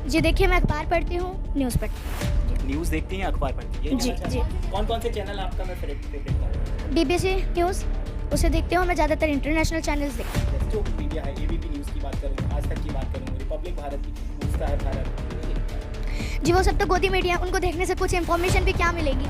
जी देखिए, मैं अखबार पढ़ती हूँ, न्यूज़ पढ़ती हूँ। न्यूज़ देखती हैं, अखबार पढ़ती हैं? जी, जी। कौन-कौन से चैनल आपका मैं फेवरेट है? BBC न्यूज़, उसे देखती हूँ। मैं ज़्यादातर इंटरनेशनल चैनल्स देखती हूँ। जैसे जो मीडिया है, एबीपी न्यूज़ की बात करूँ, आज तक की बात करूँ, रिपब्लिक भारत की, पूछता है भारत। जी, वो सब तो गोदी मीडिया, उनको देखने से कुछ इन्फॉर्मेशन भी क्या मिलेगी?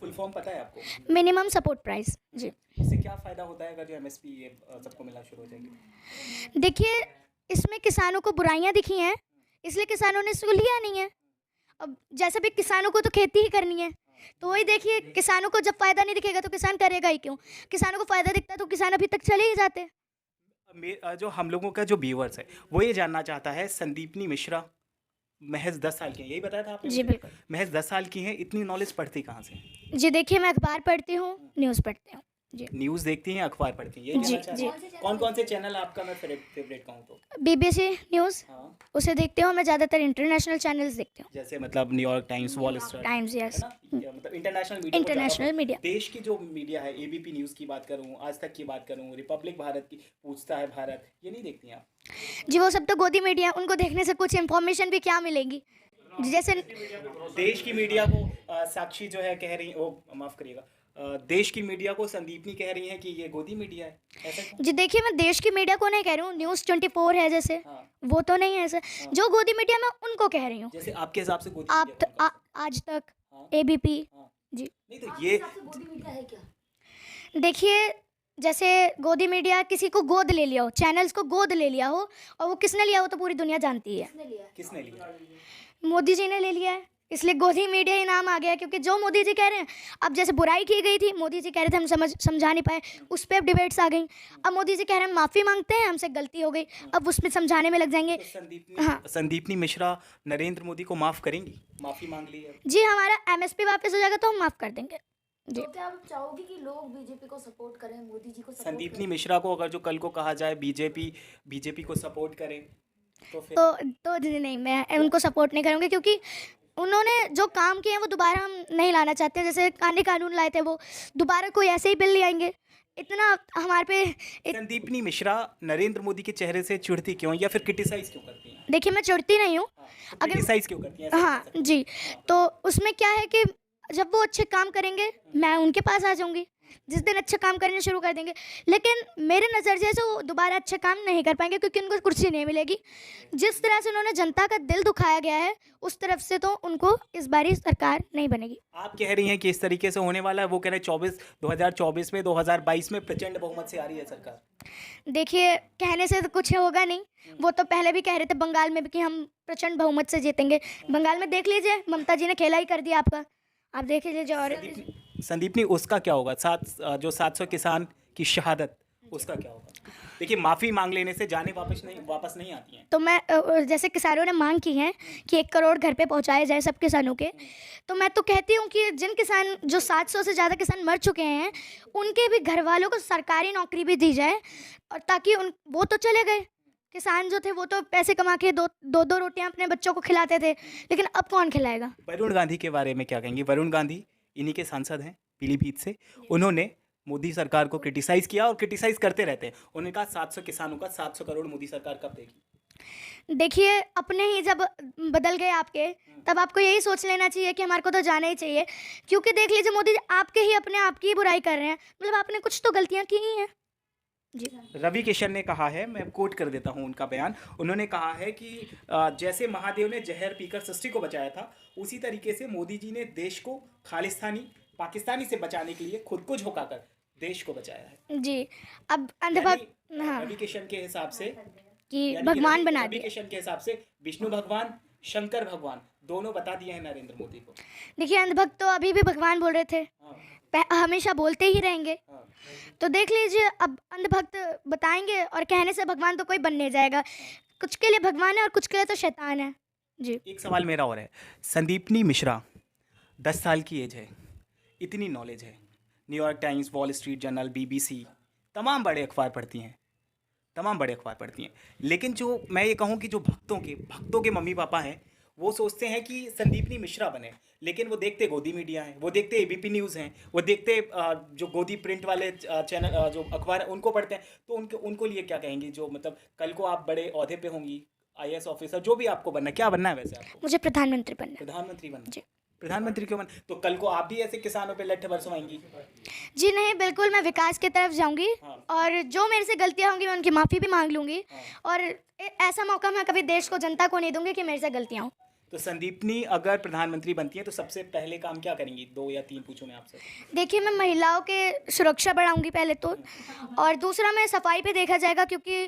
फुल फॉर्म पता है आपको? Minimum support price. जी। इससे क्या फ़ायदा होता है अगर जो एमएसपी ये सबको मिलना शुरू हो जाएगी? देखिए, इसमें किसानों को बुराइयाँ दिखी हैं, इसलिए किसानों ने इसको लिया नहीं है। अब जैसे भी किसानों को तो खेती ही करनी है, तो वही देखिए, किसानों को जब फ़ायदा नहीं दिखेगा तो किसान करेगा ही क्यों? किसानों को फ़ायदा दिखता तो किसान अभी तक चले ही जाते। जो हम लोगों का जो व्यूअर्स है, वो ये जानना चाहता है, संदीपनी मिश्रा महज़ 10 साल की हैं, यही बताया था आपने जी, मुझे? बिल्कुल। महज़ 10 साल की हैं, इतनी नॉलेज पढ़ती कहाँ से हैं? जी देखिए, मैं अखबार पढ़ती हूँ, न्यूज़ पढ़ती हूँ। जी। न्यूज़ देखती हैं, अखबार पढ़ती हैं, यही जी, कहना चाह जी। रहे हैं? कौन-कौन से चैनल आपका मैं फेवरेट कहूँ तो? BBC न्यूज़, हाँ, उसे देखती हूँ। मैं ज़्यादातर इंटरनेशनल चैनल्स देखती हूँ। जैसे मतलब New York times, wall street, times, है यस। ना? या मतलब इंटरनेशनल मीडिया को ज़्यादा इंटरनेशनल मीडिया। देश की जो मीडिया है, एबीपी न्यूज़ की बात करूँ, आज तक की बात करूँ, रिपब्लिक भारत की, पूछता है भारत, ये नहीं देखती हैं आप? जी, वो सब तो गोदी मीडिया, उनको देखने से कुछ इन्फॉर्मेशन भी क्या मिलेगी? जैसे देश की मीडिया को साक्षी जो है कह रही, ओ माफ़ करिएगा, देश की मीडिया को संदीपनी कह रही हैं कि ये गोदी मीडिया है, ऐसा क्यों? जी देखिए, मैं देश की मीडिया को नहीं कह रही हूँ, न्यूज़ 24 है जैसे, हाँ, वो तो नहीं है ऐसा। जो गोदी मीडिया मैं उनको कह रही हूँ। जैसे आपके हिसाब से गोदी आप मीडिया कौन-कौन सा? आज तक, हाँ, ABP। हाँ। जी। नहीं तो ये देखिए, जैसे गोदी मीडिया किसी को गोद ले लिया हो, चैनल्स को गोद ले लिया हो, और वो किसने लिया हो तो पूरी दुनिया जानती है। किसने लिया? मोदी जी ने ले लिया है, इसलिए गोदी मीडिया ही नाम आ गया है, क्योंकि जो मोदी जी कह रहे हैं, अब जैसे बुराई की गई थी, मोदी जी कह रहे थे हम समझा नहीं पाए, उस पर अब डिबेट्स आ गई। अब मोदी जी कह रहे हैं माफ़ी मांगते हैं, हमसे गलती हो गई, अब उसमें समझाने में लग जाएंगे। तो संदीपनी हाँ संदीपनी मिश्रा नरेंद्र मोदी को माफ़ करेंगी? माफ़ी माँग ली है। जी, हमारा MSP वापस हो जाएगा तो हम माफ़ कर देंगे। जी। तो क्या आप चाहोगे कि लोग बीजेपी को सपोर्ट करें, मोदी जी को सपोर्ट संदीपनी करें? मिश्रा को अगर जो कल को कहा जाए बीजेपी को सपोर्ट करें, तो फिर तो नहीं, मैं उनको सपोर्ट नहीं करूँगी, क्योंकि उन्होंने जो काम किए हैं वो दोबारा हम नहीं लाना चाहते। जैसे कानून लाए थे, वो दोबारा कोई ऐसे ही बिल ले आएंगे। इतना हमारे पे संदीपनी मिश्रा नरेंद्र मोदी के चेहरे से चिढ़ती क्यों या फिर क्रिटिसाइज क्यों करती हैं? देखिए, मैं चिढ़ती नहीं हूँ। हाँ, तो अगर क्रिटिसाइज क्यों करती हैं, ऐसा हाँ कह सकते हैं? जी, तो उसमें क्या है कि जब वो अच्छे काम करेंगे, मैं उनके पास आ जाऊँगी। जिस दिन अच्छे काम करने शुरू कर देंगे, लेकिन मेरे नज़रिए से वो दोबारा अच्छे काम नहीं कर पाएंगे, क्योंकि उनको कुर्सी नहीं मिलेगी। जिस तरह से उन्होंने जनता का दिल दुखाया गया है, उस तरफ से तो उनको इस बारी सरकार नहीं बनेगी। आप कह रही हैं कि इस तरीके से होने वाला है, वो कह रहे हैं 2024 में 2022 में प्रचंड बहुमत से आ रही है सरकार। देखिए, कहने से तो कुछ होगा नहीं। वो तो पहले भी कह रहे थे बंगाल में भी कि हम प्रचंड बहुमत से जीतेंगे। बंगाल में देख लीजिए, ममता जी ने खेला ही कर दिया आपका। आप देख लीजिए। और संदीपनी उसका क्या होगा, जो 700 किसान की शहादत, उसका क्या होगा? देखिए, माफ़ी मांग लेने से जाने वापस नहीं आती हैं। तो मैं जैसे किसानों ने मांग की है कि 1 करोड़ घर पे पहुंचाए जाए सब किसानों के, तो मैं तो कहती हूँ कि जिन किसान, जो 700 से ज़्यादा किसान मर चुके हैं, उनके भी घर वालों को सरकारी नौकरी भी दी जाए, और ताकि वो तो चले गए किसान जो थे, वो तो पैसे कमा के दो रोटियां अपने बच्चों को खिलाते थे, लेकिन अब कौन खिलाएगा? वरुण गांधी के बारे में क्या कहेंगी? वरुण गांधी इन्हीं के सांसद हैं पीलीभीत से। उन्होंने मोदी सरकार को क्रिटिसाइज किया और क्रिटिसाइज करते रहते हैं। उन्होंने कहा 700 किसानों का 700 करोड़ मोदी सरकार कब देगी? देखिए, अपने ही जब बदल गए आपके, तब आपको यही सोच लेना चाहिए कि हमारे को तो जाना ही चाहिए, क्योंकि देख लीजिए, मोदी जी आपके ही अपने आप की ही बुराई कर रहे हैं। मतलब आपने कुछ तो गलतियां की ही हैं। जी। रवि किशन ने कहा है, मैं कोट कर देता हूं उनका बयान। उन्होंने कहा है कि जैसे महादेव ने जहर पीकर सृष्टि को बचाया था, उसी तरीके से मोदी जी ने देश को खालिस्तानी पाकिस्तानी से बचाने के लिए खुद को झोंकाकर देश को बचाया है। जी। अब अंधभक्त, यानी हाँ, रवि किशन के हिसाब से, कि यानी कि भगवान बना रवि दिया। किशन के हिसाब से विष्णु भगवान, शंकर भगवान दोनों बता दिए हैं नरेंद्र मोदी को। देखिए, अंधभक्त तो अभी भी भगवान बोल रहे थे, हाँ, हमेशा बोलते ही रहेंगे। हाँ। तो देख लीजिए, अब अंधभक्त बताएंगे, और कहने से भगवान तो कोई बन नहीं जाएगा। कुछ के लिए भगवान है और कुछ के लिए तो शैतान है। जी। एक सवाल मेरा और है, संदीपनी मिश्रा 10 साल की एज है, इतनी नॉलेज है, New York times, wall street journal, BBC, तमाम बड़े अखबार पढ़ती हैं, लेकिन जो मैं ये कहूँ कि जो भक्तों के मम्मी पापा हैं, वो सोचते हैं कि संदीपनी मिश्रा बने, लेकिन वो देखते गोदी मीडिया हैं, वो देखते एबीपी न्यूज़ हैं, वो देखते जो गोदी प्रिंट वाले चैनल जो अखबार हैं उनको पढ़ते हैं। तो उनको लिए क्या कहेंगी, जो मतलब कल को आप बड़े ओहदे पे होंगी, आईएएस ऑफिसर, जो भी आपको बनना है, क्या बनना है वैसे आपको? मुझे प्रधानमंत्री बनना है। प्रधानमंत्री बनना। जी। प्रधानमंत्री क्यों बन? तो कल को आप भी ऐसे किसानों पे लठ बरसवाएंगी? जी नहीं, बिल्कुल मैं विकास की तरफ जाऊंगी। हाँ। और जो मेरे से गलतियां होंगी मैं उनकी माफ़ी भी मांग लूंगी। हाँ। और ऐसा मौका मैं कभी देश को, जनता को नहीं दूंगी कि मेरे से गलतियां हों। तो संदीपनी अगर प्रधानमंत्री बनती है तो सबसे पहले काम क्या करेंगी? 2 या 3 पूछूं मैं आपसे। देखिए, मैं महिलाओं के सुरक्षा बढ़ाऊंगी पहले तो, और दूसरा मैं सफाई पे देखा जाएगा, क्योंकि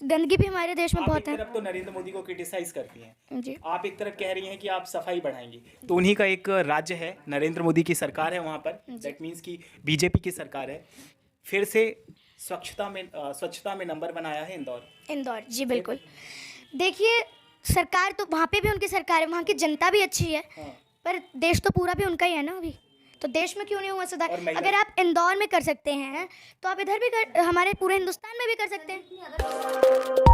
गंदगी भी हमारे देश में आप एक बहुत है। तरफ तो नरेंद्र मोदी को क्रिटिसाइज करती हैं, जी। आप एक तरफ कह रही हैं कि आप सफाई बढ़ाएंगी, तो उन्हीं का एक राज्य है, नरेंद्र मोदी की सरकार है वहाँ पर, दैट मीन्स कि बीजेपी की सरकार है। फिर से स्वच्छता में नंबर बनाया है इंदौर, जी बिल्कुल। देखिए, सरकार तो वहाँ पे भी उनकी सरकार है, वहाँ की जनता भी अच्छी है। हाँ। पर देश तो पूरा भी उनका ही है ना अभी, तो देश में क्यों नहीं हुआ सुधार? और महिला- अगर आप इंदौर में कर सकते हैं तो आप इधर भी हमारे पूरे हिंदुस्तान में भी कर सकते हैं।